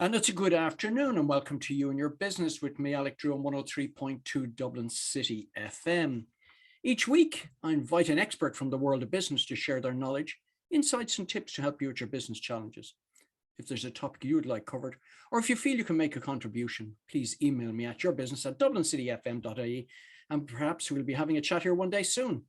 And it's a good afternoon and welcome to You and Your Business with me, Alec, on 103.2 Dublin City FM. Each week, I invite an expert from the world of business to share their knowledge, insights and tips to help you with your business challenges. If there's a topic you would like covered, or if you feel you can make a contribution, please email me at yourbusiness@dublincityfm.ie and perhaps we'll be having a chat here one day soon.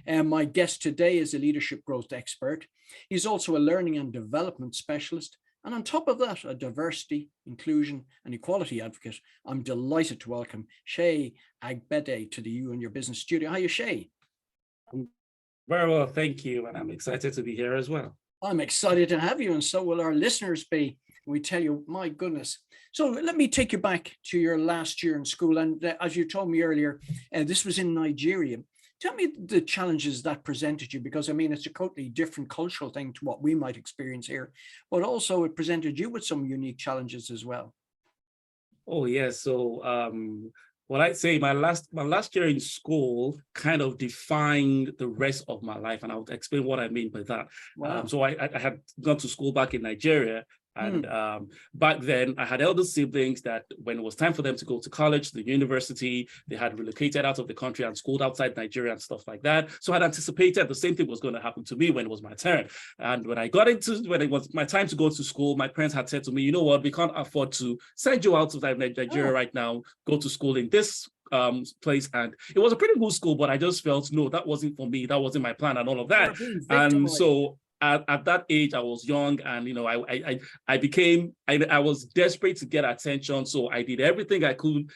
My guest today is a leadership growth expert. He's also a learning and development specialist. And on top of that, a diversity, inclusion and equality advocate. I'm delighted to welcome Seyi Agbede to the You and Your Business studio. How are you, Seyi? Very well, thank you. And I'm excited to be here as well. I'm excited to have you, and so will our listeners be. We tell you, my goodness. So let me take you back to your last year in school. And as you told me earlier, this was in Nigeria. Tell me the challenges that presented you, because I mean, it's a totally different cultural thing to what we might experience here, but also it presented you with some unique challenges as well. Oh, yeah. So what I'd say my last year in school kind of defined the rest of my life. And I'll explain what I mean by that. Wow. So I had gone to school back in Nigeria. And back then, I had elder siblings that when it was time for them to go to college, the university, they had relocated out of the country and schooled outside Nigeria and stuff like that. So I'd anticipated the same thing was going to happen to me when it was my turn. And when it was my time to go to school, my parents had said to me, you know what, we can't afford to send you out of Nigeria right now, go to school in this place. And it was a pretty good school, but I just felt, no, that wasn't for me. That wasn't my plan and all of that. And so at that age, I was young, and I was desperate to get attention. So I did everything I could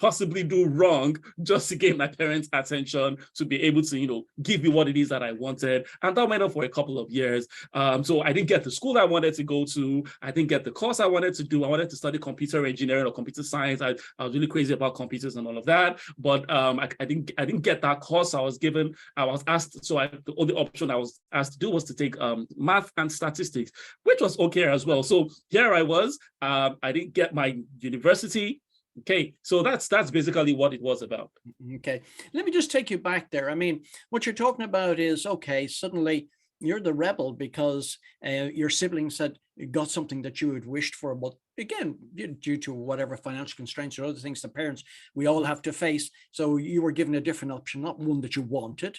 possibly do wrong just to get my parents' attention, to be able to, give me what it is that I wanted. And that went on for a couple of years. So I didn't get the school I wanted to go to. I didn't get the course I wanted to do. I wanted to study computer engineering or computer science. I was really crazy about computers and all of that. But I didn't get that course. I was asked, so the only option I was asked to do was to take math and statistics, which was okay as well. So here I was. I didn't get my university. Okay, so that's basically what it was about. Okay, let me just take you back there. I mean, what you're talking about is, okay, suddenly you're the rebel because your siblings had got something that you had wished for, but again, due to whatever financial constraints or other things the parents, we all have to face. So you were given a different option, not one that you wanted.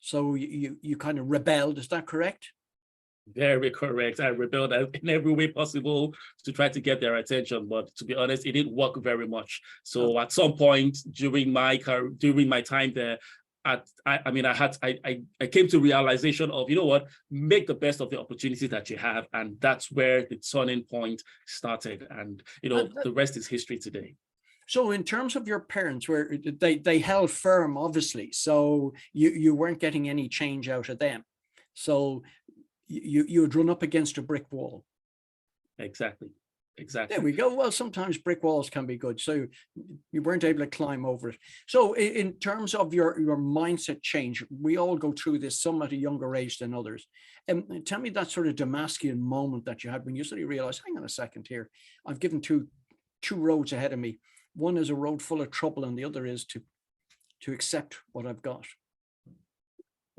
So you kind of rebelled, is that correct? Very correct. I rebelled in every way possible to try to get their attention, but to be honest, it didn't work very much. So at some point during my time there, I came to realization of, make the best of the opportunities that you have, and that's where the turning point started. And the rest is history today. So in terms of your parents, where they held firm, obviously, so you weren't getting any change out of them. So you would run up against a brick wall. Exactly. There we go. Well, sometimes brick walls can be good. So you weren't able to climb over it. So in terms of your mindset change, we all go through this, some at a younger age than others. And tell me that sort of Damascus moment that you had when you suddenly realized, hang on a second here, I've given two roads ahead of me. One is a road full of trouble, and the other is to accept what I've got.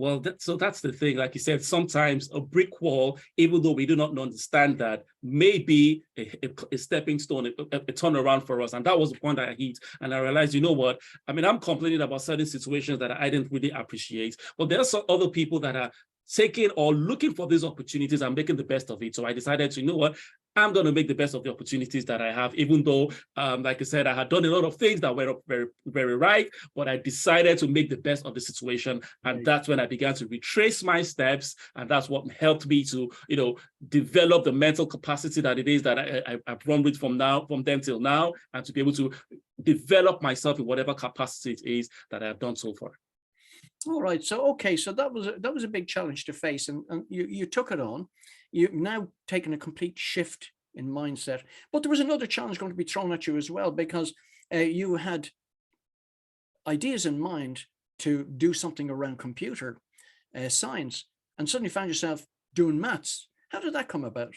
Well, so that's the thing. Like you said, sometimes a brick wall, even though we do not understand that, may be a stepping stone, a turnaround for us. And that was the point that I hit. And I realized, you know what? I mean, I'm complaining about certain situations that I didn't really appreciate. But there are some other people that are taking or looking for these opportunities and making the best of it. So I decided to, you know what? I'm going to make the best of the opportunities that I have, even though, like I said, I had done a lot of things that were very, very right, but I decided to make the best of the situation. And that's when I began to retrace my steps. And that's what helped me to, develop the mental capacity that it is that I've run with from then till now, and to be able to develop myself in whatever capacity it is that I've done so far. All right. So, okay. So that was a big challenge to face, and you took it on. You've now taken a complete shift in mindset, but there was another challenge going to be thrown at you as well, because you had ideas in mind to do something around computer science, and suddenly found yourself doing maths. How did that come about?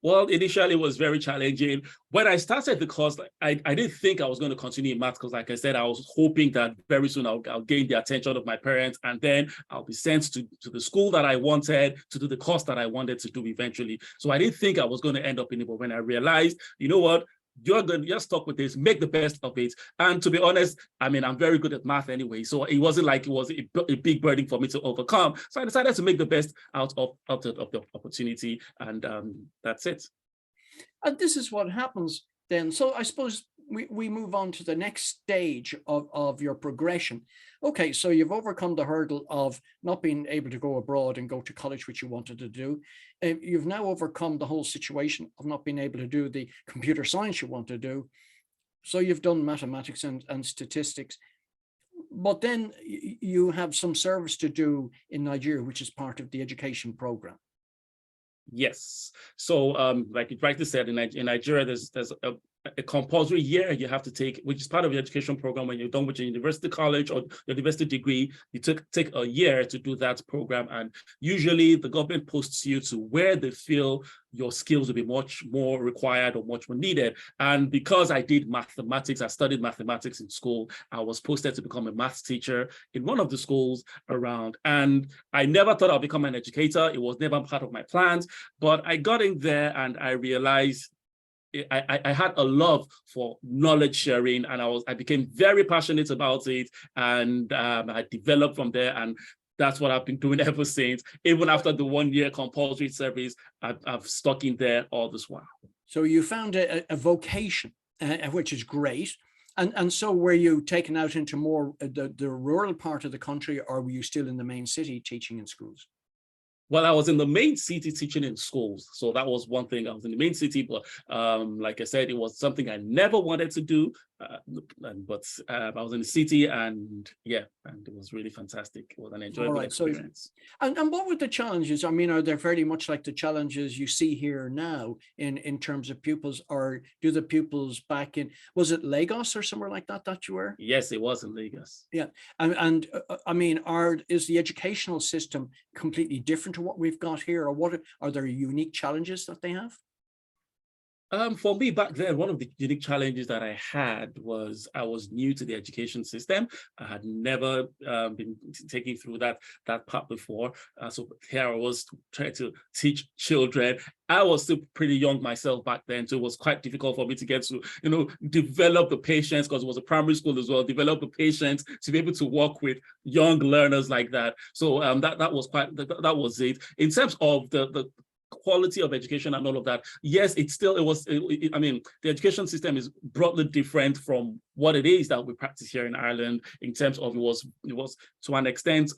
Well, initially it was very challenging. When I started the course, I didn't think I was going to continue in math because, like I said, I was hoping that very soon I'll gain the attention of my parents, and then I'll be sent to the school that I wanted to do the course that I wanted to do eventually. So I didn't think I was going to end up in it, but when I realized, you know what, you're stuck with this, make the best of it. And to be honest, I mean, I'm very good at math anyway, so it wasn't like it was a big burden for me to overcome. So I decided to make the best out of the opportunity, and that's it. And this is what happens then. So I suppose we move on to the next stage of your progression. Okay, so you've overcome the hurdle of not being able to go abroad and go to college, which you wanted to do. You've now overcome the whole situation of not being able to do the computer science you want to do. So you've done mathematics and statistics. But then you have some service to do in Nigeria, which is part of the education program. Yes. So like you rightly said, in Nigeria, there's a compulsory year you have to take, which is part of the education program. When you're done with your university college or your university degree, you take a year to do that program. And usually the government posts you to where they feel your skills will be much more required or much more needed. And because I did mathematics, I studied mathematics in school, I was posted to become a maths teacher in one of the schools around. And I never thought I'd become an educator. It was never part of my plans, but I got in there and I realized I had a love for knowledge sharing, and I became very passionate about it, and I developed from there, and that's what I've been doing ever since. Even after the 1 year compulsory service, I've stuck in there all this while. So you found a vocation, which is great. And so were you taken out into more the rural part of the country, or were you still in the main city teaching in schools? Well, I was in the main city teaching in schools. So that was one thing. I was in the main city, but like I said, it was something I never wanted to do. But I was in the city, and yeah, and it was really fantastic. It was an enjoyable experience. And what were the challenges? I mean, are they very much like the challenges you see here now in terms of pupils, or do the pupils back in, was it Lagos or somewhere like that you were? Yes, it was in Lagos. Yeah. And I mean, is the educational system completely different to what we've got here, or what are there unique challenges that they have? For me back then, one of the unique challenges that I had was I was new to the education system. I had never been taken through that part before. So here I was trying to teach children. I was still pretty young myself back then, so it was quite difficult for me to get to, develop the patience, because it was a primary school as well, develop the patience to be able to work with young learners like that. So that was it. In terms of the quality of education and all of that, yes, I mean, the education system is broadly different from what it is that we practice here in Ireland, in terms of it was to an extent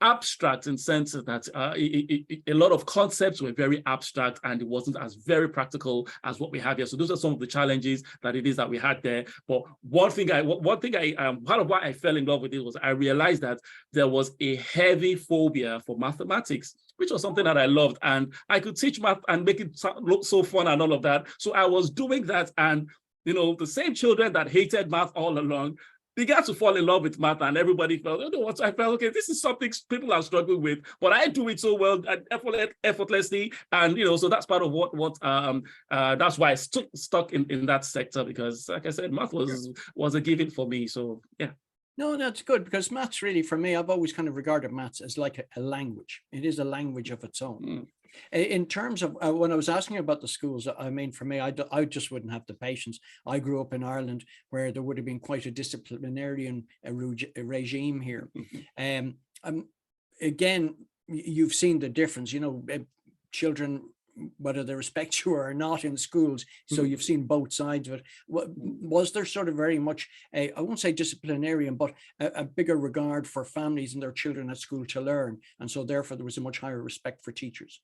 abstract, in sense that a lot of concepts were very abstract, and it wasn't as very practical as what we have here. So those are some of the challenges that we had there. But one thing part of why I fell in love with it was I realized that there was a heavy phobia for mathematics, which was something that I loved, and I could teach math and make it look so fun and all of that. So I was doing that, and the same children that hated math all along began to fall in love with math, and everybody felt, I felt, okay, this is something people are struggling with, but I do it so well and effortlessly. And, so that's part of that's why I stuck in that sector, because like I said, math was a given for me. So, yeah. No, that's good, because maths really, for me, I've always kind of regarded maths as like a language. It is a language of its own. Mm. In terms of when I was asking about the schools, I mean, for me, I just wouldn't have the patience. I grew up in Ireland, where there would have been quite a disciplinarian regime here. Again, you've seen the difference, children, whether they respect you or not in schools. So you've seen both sides of it. Was there sort of very much I won't say disciplinarian, but a bigger regard for families and their children at school to learn? And so therefore there was a much higher respect for teachers.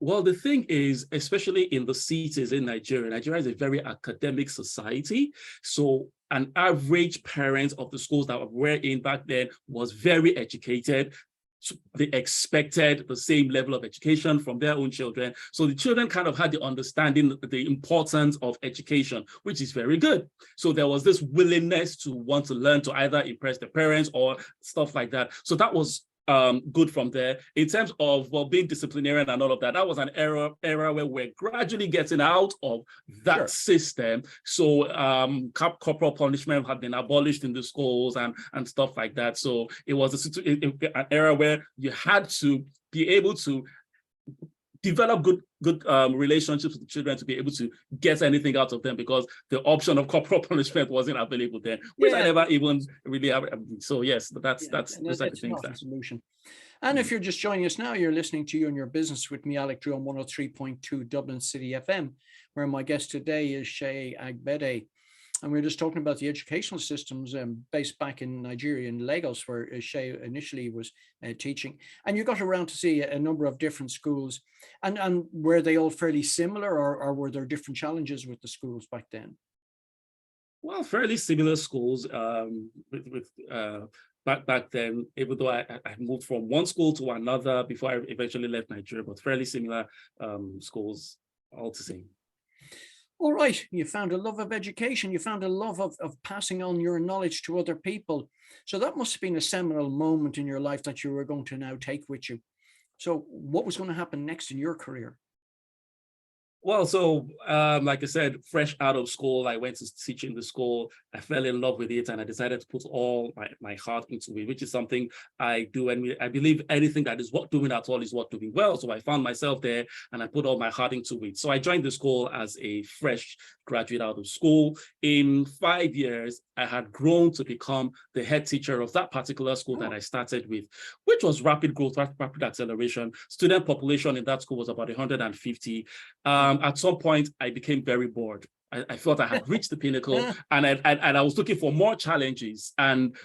Well, the thing is, especially in the cities in Nigeria is a very academic society. So an average parent of the schools that we're in back then was very educated. They expected the same level of education from their own children. So the children kind of had the understanding of the importance of education, which is very good. So there was this willingness to want to learn, to either impress the parents or stuff like that. So that was good from there. In terms of being disciplinarian and all of that, that was an era where we're gradually getting out of that system. So corporal punishment had been abolished in the schools and stuff like that. So it was an era where you had to be able to develop good relationships with children to be able to get anything out of them, because the option of corporal punishment wasn't available then, which I never even really have. So yes, that's those are the things that solution. And if you're just joining us now, you're listening to You and Your Business with me, Alec Drew, on 103.2 Dublin City FM, where my guest today is Seyi Agbede. And we were just talking about the educational systems based back in Nigeria, in Lagos, where Seyi initially was teaching. And you got around to see a number of different schools. And were they all fairly similar, or were there different challenges with the schools back then? Well, fairly similar schools back then, even though I moved from one school to another before I eventually left Nigeria, but fairly similar schools, all the same. All right, you found a love of education, you found a love of passing on your knowledge to other people. So that must have been a seminal moment in your life that you were going to now take with you. So what was going to happen next in your career? Well, so like I said, fresh out of school, I went to teach in the school. I fell in love with it, and I decided to put all my heart into it, which is something I do. And I believe anything that is worth doing at all is worth doing well. So I found myself there, and I put all my heart into it. So I joined the school as a fresh graduate out of school. In 5 years, I had grown to become the head teacher of that particular school that I started with, which was rapid growth, rapid acceleration. Student population in that school was about 150. At some point, I became very bored. I felt I had reached the pinnacle, and I was looking for more challenges. And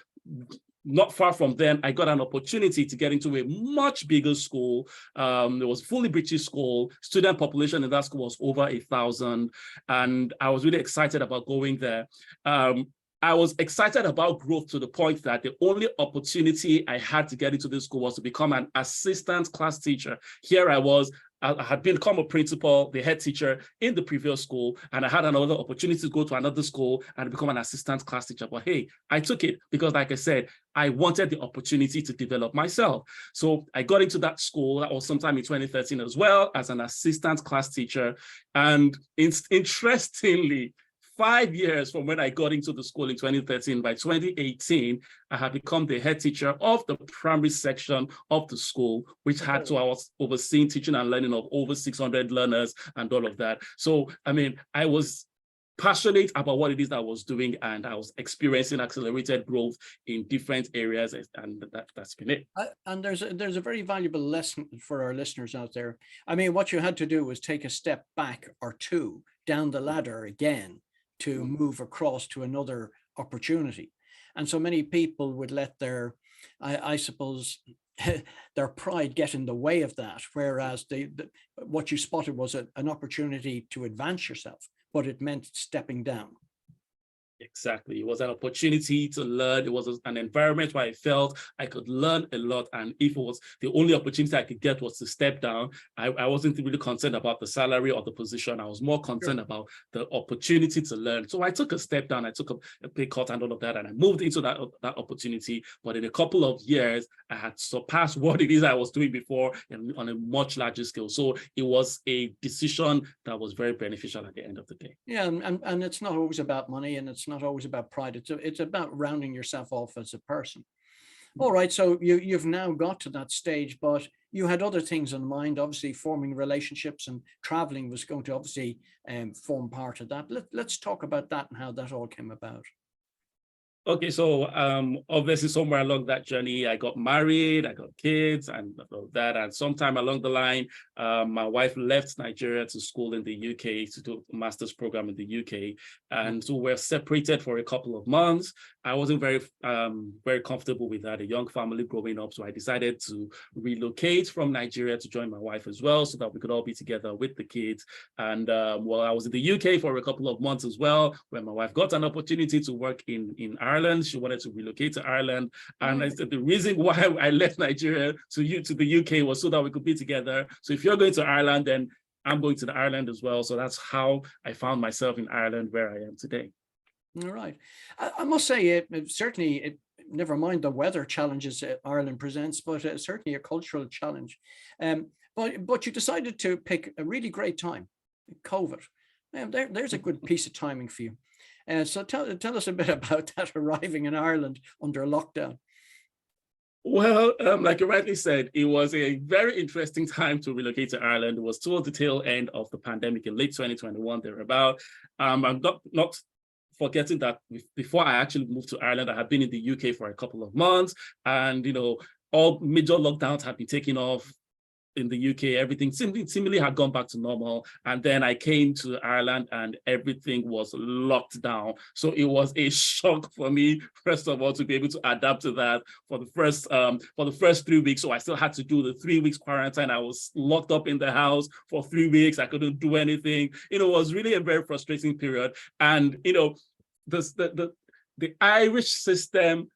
not far from then, I got an opportunity to get into a much bigger school. It was a fully British school. Student population in that school was over 1,000. And I was really excited about going there. I was excited about growth to the point that the only opportunity I had to get into this school was to become an assistant class teacher. Here I was, I had become a principal, the head teacher in the previous school, and I had another opportunity to go to another school and become an assistant class teacher. But hey, I took it because, like I said, I wanted the opportunity to develop myself. So I got into that school. That was sometime in 2013 as well, as an assistant class teacher. And interestingly, 5 years from when I got into the school in 2013, by 2018, I had become the head teacher of the primary section of the school, which I was overseeing teaching and learning of over 600 learners and all of that. So, I mean, I was passionate about what it is that I was doing, and I was experiencing accelerated growth in different areas, and that's been it. And there's a very valuable lesson for our listeners out there. I mean, what you had to do was take a step back or two down the ladder again to move across to another opportunity. And so many people would let their, I suppose, their pride get in the way of that, whereas what you spotted was an opportunity to advance yourself, but it meant stepping down. Exactly. It was an opportunity to learn. It was an environment where I felt I could learn a lot. And if it was the only opportunity I could get was to step down, I wasn't really concerned about the salary or the position. I was more concerned about the opportunity to learn. So I took a step down. I took a pay cut and all of that, and I moved into that opportunity. But in a couple of years, I had surpassed what it is I was doing before on a much larger scale. So it was a decision that was very beneficial at the end of the day. Yeah, and it's not always about money, and it's not always about pride. It's about rounding yourself off as a person. All right, so you've now got to that stage, but you had other things in mind. Obviously, forming relationships and traveling was going to obviously form part of that. Let's talk about that and how that all came about. Okay, so obviously somewhere along that journey, I got married, I got kids and all that. And sometime along the line, my wife left Nigeria to school in the UK to do a master's program in the UK. And so we're separated for a couple of months. I wasn't very comfortable with that, a young family growing up. So I decided to relocate from Nigeria to join my wife as well, so that we could all be together with the kids. And well, I was in the UK for a couple of months as well, when my wife got an opportunity to work in Ireland. She wanted to relocate to Ireland. And I said the reason why I left Nigeria to the UK was so that we could be together. So if you're going to Ireland, then I'm going to Ireland as well. So that's how I found myself in Ireland, where I am today. All right. I must say, certainly never mind the weather challenges Ireland presents, but certainly a cultural challenge. But you decided to pick a really great time, COVID. There's a good piece of timing for you. So tell us a bit about that, arriving in Ireland under lockdown. Well, like you rightly said, it was a very interesting time to relocate to Ireland. It was towards the tail end of the pandemic in late 2021, thereabout. I'm not forgetting that before I actually moved to Ireland, I had been in the UK for a couple of months, and all major lockdowns had been taken off in the UK. Everything seemingly had gone back to normal. And then I came to Ireland and everything was locked down. So it was a shock for me, first of all, to be able to adapt to that for the first 3 weeks. So I still had to do the 3 weeks quarantine. I was locked up in the house for 3 weeks. I couldn't do anything. It was really a very frustrating period. And the Irish system,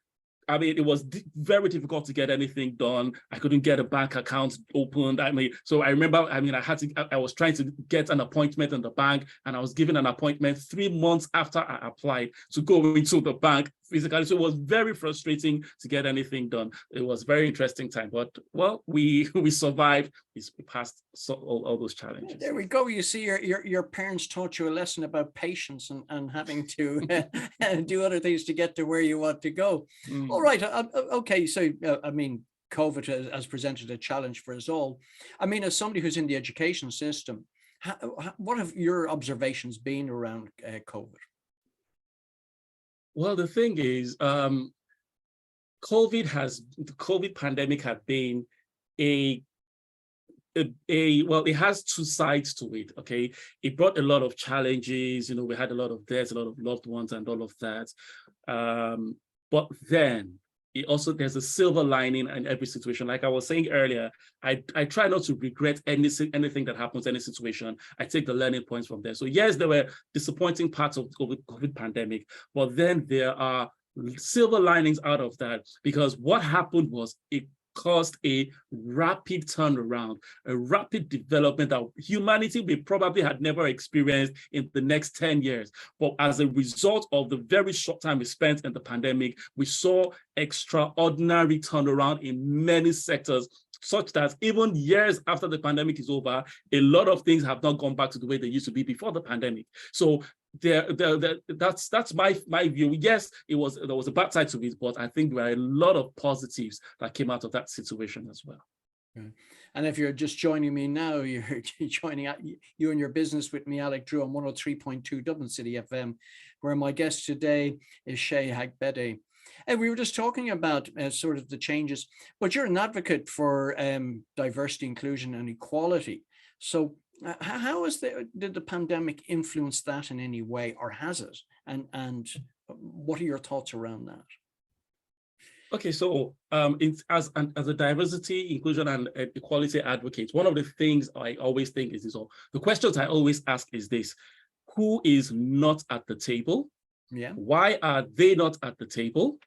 I mean, it was very difficult to get anything done. I couldn't get a bank account opened. So I remember, I was trying to get an appointment in the bank, and I was given an appointment 3 months after I applied to go into the bank physically. So it was very frustrating to get anything done. It was a very interesting time, but well, we survived. We passed all those challenges. There we go. You see, your parents taught you a lesson about patience and having to do other things to get to where you want to go. Mm. All right. Okay. So, I mean, COVID has presented a challenge for us all. I mean, as somebody who's in the education system, what have your observations been around COVID? Well, the thing is, the COVID pandemic had been well, it has two sides to it. Okay, it brought a lot of challenges. We had a lot of deaths, a lot of loved ones, and all of that. But then there's a silver lining in every situation. Like I was saying earlier, I try not to regret anything that happens, any situation. I take the learning points from there. So yes, there were disappointing parts of the COVID pandemic, but then there are silver linings out of that, because what happened was it caused a rapid turnaround, a rapid development that humanity we probably had never experienced in the next 10 years. But as a result of the very short time we spent in the pandemic, we saw extraordinary turnaround in many sectors, such that even years after the pandemic is over, a lot of things have not gone back to the way they used to be before the pandemic. So that's my view. Yes, there was a bad side to it, but I think there are a lot of positives that came out of that situation as well. And if you're just joining me now, you're joining you and your business with me, Alec Drew, on 103.2 Dublin City FM, where my guest today is Seyi Agbede. And we were just talking about sort of the changes, but you're an advocate for diversity, inclusion, and equality. So how did the pandemic influence that in any way, or has it? And what are your thoughts around that? Okay, so as a diversity, inclusion, and equality advocate, one of the things I always think is this, or the questions I always ask is this: who is not at the table? Yeah. Why are they not at the table?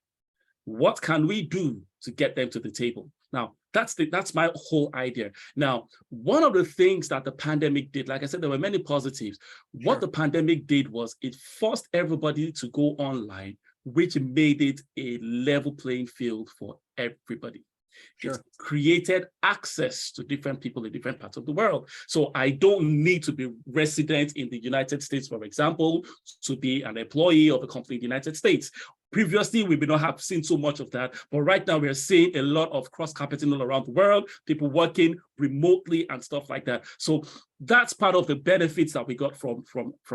What can we do to get them to the table? Now, that's my whole idea. Now, one of the things that the pandemic did, like I said, there were many positives. What the pandemic did was it forced everybody to go online, which made it a level playing field for everybody. It created access to different people in different parts of the world. So I don't need to be resident in the United States, for example, to be an employee of a company in the United States. Previously, we may not have seen so much of that, but right now we're seeing a lot of cross-carpeting all around the world, people working remotely and stuff like that. So that's part of the benefits that we got from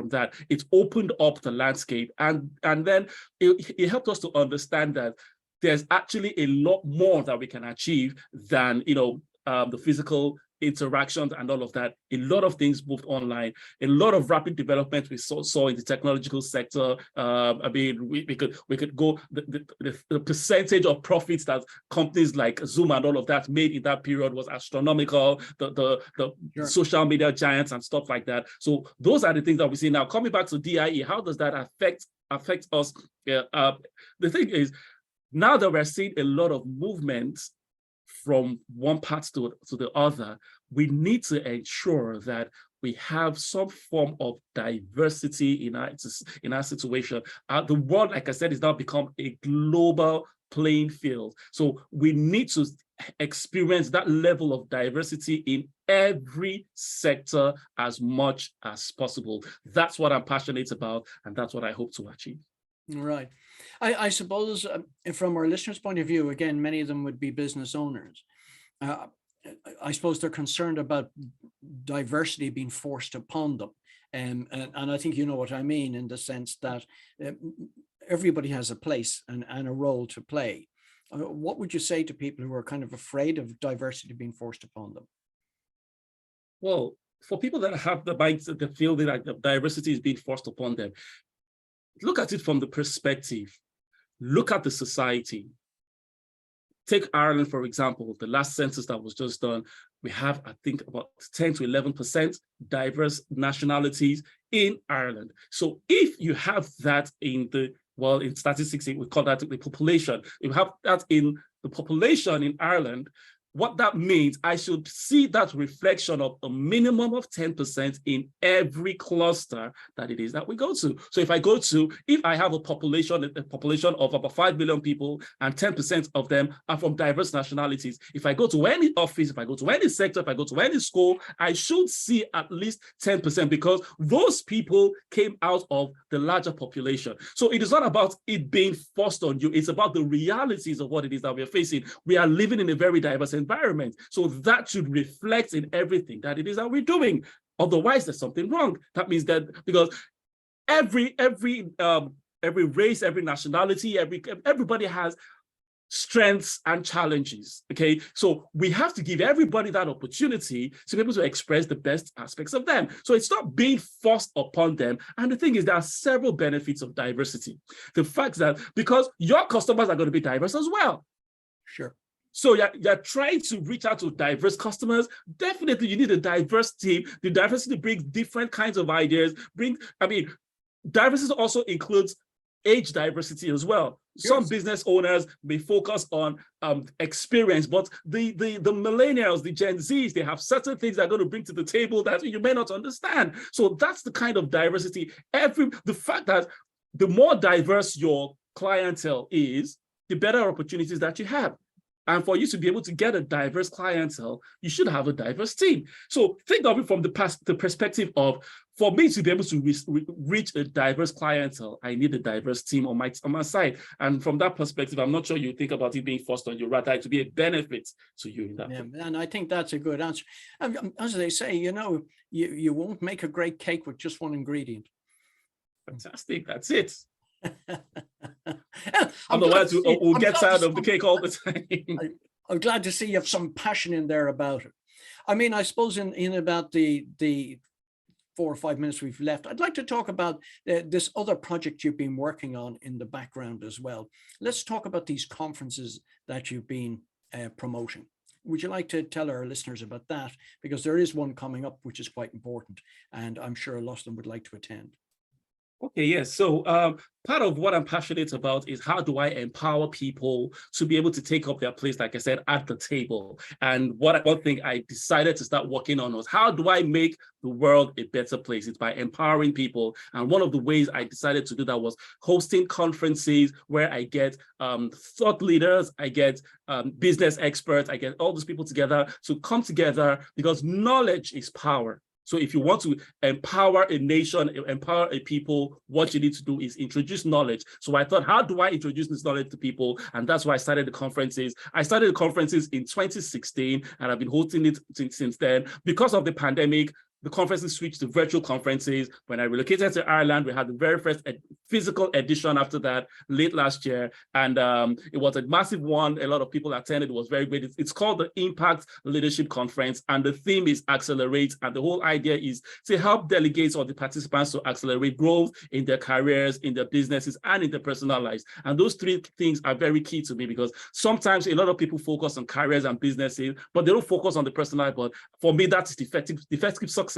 that. It opened up the landscape, and then it helped us to understand that there's actually a lot more that we can achieve than the physical interactions and all of that. A lot of things moved online. A lot of rapid development we saw in the technological sector. I mean, we could go the percentage of profits that companies like Zoom and all of that made in that period was astronomical. The social media giants and stuff like that. So those are the things that we see now. Coming back to DIE, how does that affect us? The thing is, now that we're seeing a lot of movement from one part to the other, we need to ensure that we have some form of diversity in our situation. The world, like I said, is now become a global playing field. So we need to experience that level of diversity in every sector as much as possible. That's what I'm passionate about, and that's what I hope to achieve. Right. I suppose from our listeners' point of view, again, many of them would be business owners. I suppose they're concerned about diversity being forced upon them. And I think you know what I mean, in the sense that everybody has a place and a role to play. What would you say to people who are kind of afraid of diversity being forced upon them? Well, for people that have the mindset that feel that diversity is being forced upon them, look at it from the perspective. Look at the society. Take Ireland, for example, the last census that was just done. We have, I think, about 10 to 11% diverse nationalities in Ireland. So if you have that in the, well, in statistics, we call that the population. If you have that in the population in Ireland, what that means, I should see that reflection of a minimum of 10% in every cluster that it is that we go to. So if I have a population of about 5 million people and 10% of them are from diverse nationalities, if I go to any office, if I go to any sector, if I go to any school, I should see at least 10% because those people came out of the larger population. So it is not about it being forced on you. It's about the realities of what it is that we are facing. We are living in a very diverse environment. So that should reflect in everything that it is that we're doing. Otherwise, there's something wrong. That means that because every race, every nationality, everybody has strengths and challenges. Okay, so we have to give everybody that opportunity to be able to express the best aspects of them. So it's not being forced upon them. And the thing is, there are several benefits of diversity. The fact that because your customers are going to be diverse as well. Sure. So you're trying to reach out to diverse customers. Definitely, you need a diverse team. The diversity brings different kinds of ideas. Diversity also includes age diversity as well. Yes. Some business owners may focus on experience, but the millennials, the Gen Zs, they have certain things they're going to bring to the table that you may not understand. So that's the kind of diversity. The fact that the more diverse your clientele is, the better opportunities that you have. And for you to be able to get a diverse clientele, you should have a diverse team. So think of it from the perspective of, for me to be able to reach a diverse clientele, I need a diverse team on my side. And from that perspective, I'm not sure you think about it being forced on you, rather it to be a benefit to you in that. Yeah, and I think that's a good answer. As they say, you won't make a great cake with just one ingredient. Fantastic, that's it. Otherwise, we'll get tired of the cake all the time. I'm glad to see you have some passion in there about it. I mean, I suppose in about the 4 or 5 minutes we've left, I'd like to talk about this other project you've been working on in the background as well. Let's talk about these conferences that you've been promoting. Would you like to tell our listeners about that? Because there is one coming up, which is quite important, and I'm sure a lot of them would like to attend. Okay, yes. So part of what I'm passionate about is how do I empower people to be able to take up their place, like I said, at the table. And one thing I decided to start working on was how do I make the world a better place? It's by empowering people. And one of the ways I decided to do that was hosting conferences where I get thought leaders, I get business experts, I get all those people together to come together because knowledge is power. So if you want to empower a nation, empower a people, what you need to do is introduce knowledge. So I thought, how do I introduce this knowledge to people? And that's why I started the conferences. I started the conferences in 2016, and I've been hosting it since then. Because of the pandemic, the conferences switched to virtual conferences. When I relocated to Ireland, we had the very first physical edition after that late last year. And it was a massive one. A lot of people attended. It was very great. It's called the Impact Leadership Conference. And the theme is Accelerate. And the whole idea is to help delegates or the participants to accelerate growth in their careers, in their businesses, and in their personal lives. And those three things are very key to me because sometimes a lot of people focus on careers and businesses, but they don't focus on the personal life. But for me, that's the effective success.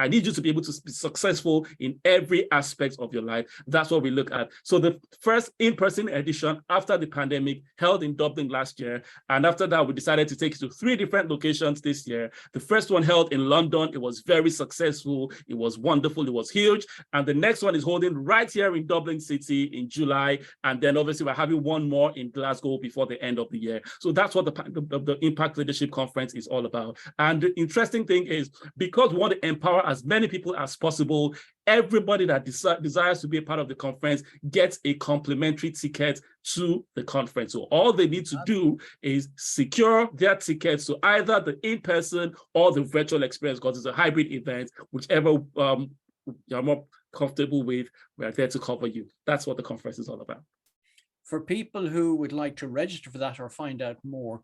I need you to be able to be successful in every aspect of your life. That's what we look at. So the first in-person edition after the pandemic held in Dublin last year. And after that, we decided to take it to 3 different locations this year. The first one held in London. It was very successful. It was wonderful. It was huge. And the next one is holding right here in Dublin City in July. And then obviously we're having one more in Glasgow before the end of the year. So that's what the Impact Leadership Conference is all about. And the interesting thing is, because we want to empower as many people as possible, everybody that desires to be a part of the conference gets a complimentary ticket to the conference. So all they need to do is secure their tickets to either the in-person or the virtual experience, because it's a hybrid event, whichever you're more comfortable with, we're there to cover you. That's what the conference is all about. For people who would like to register for that or find out more,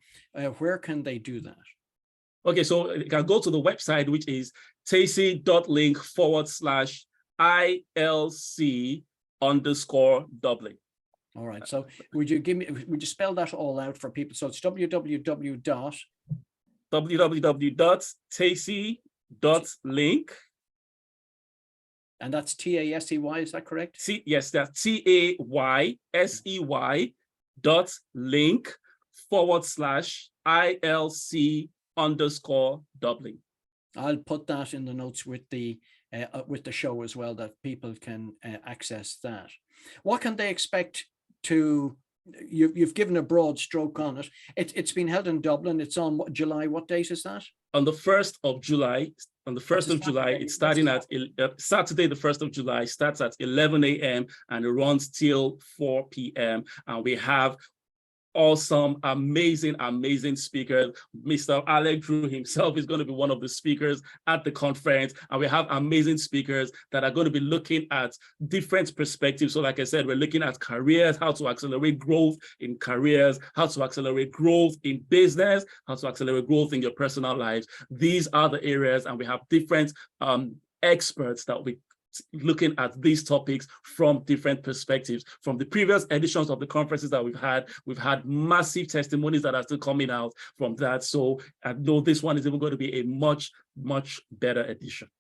where can they do that? Okay, so you can go to the website, which is tacey.link/ILC_Dublin. All right. So would you spell that all out for people? So it's www.tacey.link. And that's TASEY, is that correct? Yes, that's TAYSEY.link/ILC_Dublin. I'll put that in the notes with the show as well, that people can access that. What can they expect to? You've given a broad stroke on it. It's been held in Dublin. It's on July. What date is that? On the 1st of July. On the 1st of July, it's starting at Saturday, the 1st of July, starts at 11 a.m. and it runs till 4 p.m. And we have awesome, amazing speakers. Mr. Alec himself is going to be one of the speakers at the conference. And we have amazing speakers that are going to be looking at different perspectives. So like I said, we're looking at careers, how to accelerate growth in careers, how to accelerate growth in business, how to accelerate growth in your personal lives. These are the areas, and we have different experts that will be looking at these topics from different perspectives. From the previous editions of the conferences that we've had massive testimonies that are still coming out from that. So I know this one is even going to be a much better edition.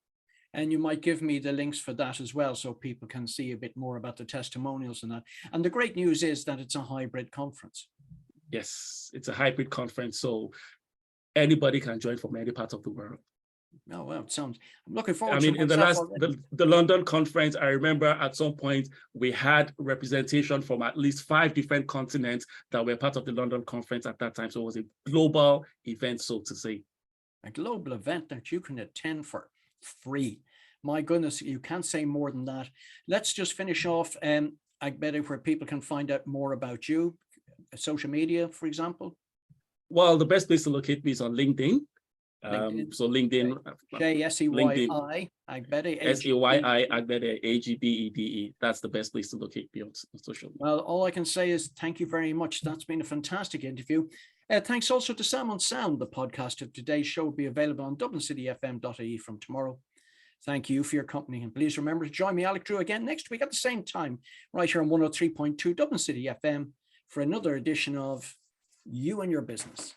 And you might give me the links for that as well, so people can see a bit more about the testimonials and that. And the great news is that it's a hybrid conference. Yes, it's a hybrid conference, so anybody can join from any part of the world. Oh, well, it sounds, I'm looking forward to it. I mean, in the London conference, I remember at some point we had representation from at least 5 different continents that were part of the London conference at that time. So it was a global event, so to say. A global event that you can attend for free. My goodness, you can't say more than that. Let's just finish off, Agbede, where people can find out more about you, social media, for example. Well, the best place to locate me is on LinkedIn. So LinkedIn, SEYI Agbede, SEYI Agbede, AGBEDE. That's the best place to locate me on social media. Well, all I can say is thank you very much. That's been a fantastic interview. Thanks also to Sam on Sound. The podcast of today's show will be available on dublincityfm.ie from tomorrow. Thank you for your company, and please remember to join me, Alec Drew, again next week at the same time, right here on 103.2 Dublin City FM for another edition of You and Your Business.